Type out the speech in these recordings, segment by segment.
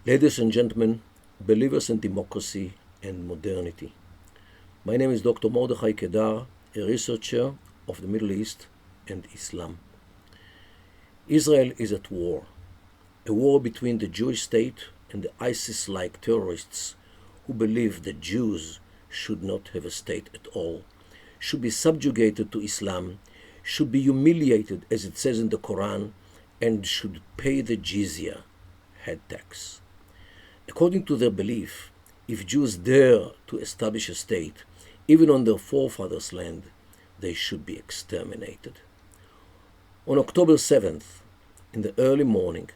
Ladies and gentlemen, believers in democracy and modernity. My name is Dr. Mordechai Kedar, a researcher of the Middle East and Islam. Israel is at war, a war between the Jewish state and the ISIS-like terrorists who believe that Jews should not have a state at all, should be subjugated to Islam, should be humiliated as it says in the Quran, and should pay the jizya, head tax. According to their belief, if Jews dare to establish a state, even on their forefathers' land, they should be exterminated. On October 7th, in the early morning,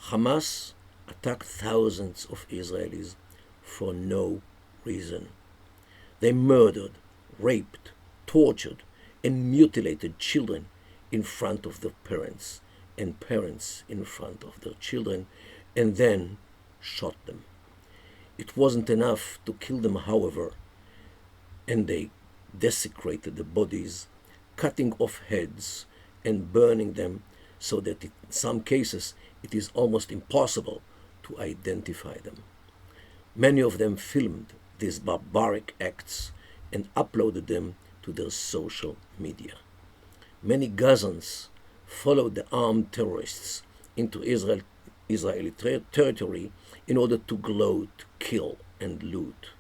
Hamas attacked thousands of Israelis for no reason. They murdered, raped, tortured, and mutilated children in front of their parents, and parents in front of their children, and then shot them. It wasn't enough to kill them, however, and they desecrated the bodies, cutting off heads and burning them so that in some cases it is almost impossible to identify them. Many of them filmed these barbaric acts and uploaded them to their social media. Many Gazans followed the armed terrorists into Israeli territory in order to gloat, kill, and loot.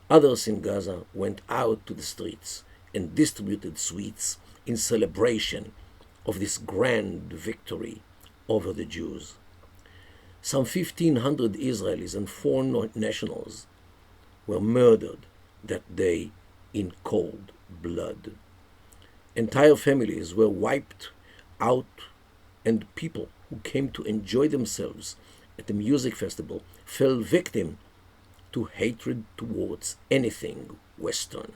Others in Gaza went out to the streets and distributed sweets in celebration of this grand victory over the Jews. Some 1,500 Israelis and foreign nationals were murdered that day in cold blood. Entire families were wiped out, and people who came to enjoy themselves at the music festival fell victim to hatred towards anything Western.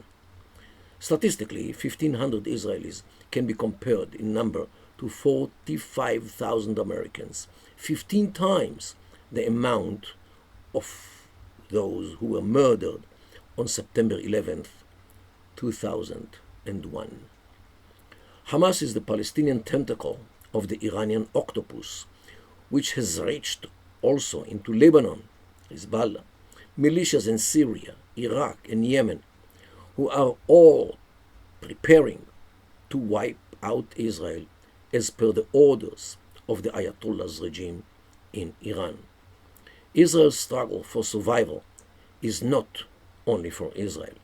Statistically, 1,500 Israelis can be compared in number to 45,000 Americans, 15 times the amount of those who were murdered on September 11th, 2001. Hamas is the Palestinian tentacle of the Iranian octopus, which has reached also into Lebanon, Hezbollah, militias in Syria, Iraq, and Yemen, who are all preparing to wipe out Israel as per the orders of the Ayatollah's regime in Iran. Israel's struggle for survival is not only for Israel.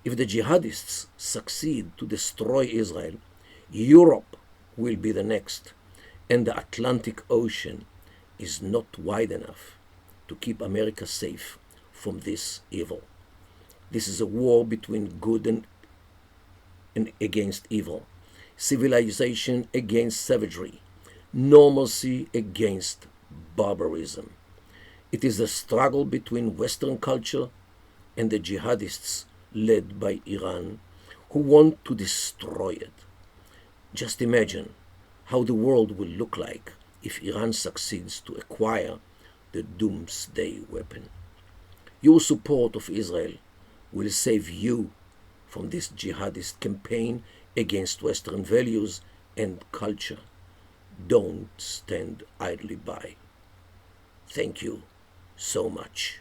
If the jihadists succeed to destroy Israel, Europe will be the next, and the Atlantic Ocean is not wide enough to keep America safe from this evil. This is a war between good and against evil, civilization against savagery, normalcy against barbarism. It is a struggle between Western culture and the jihadists led by Iran, who want to destroy it. Just imagine how the world will look like if Iran succeeds to acquire the doomsday weapon. Your support of Israel will save you from this jihadist campaign against Western values and culture. Don't stand idly by. Thank you so much.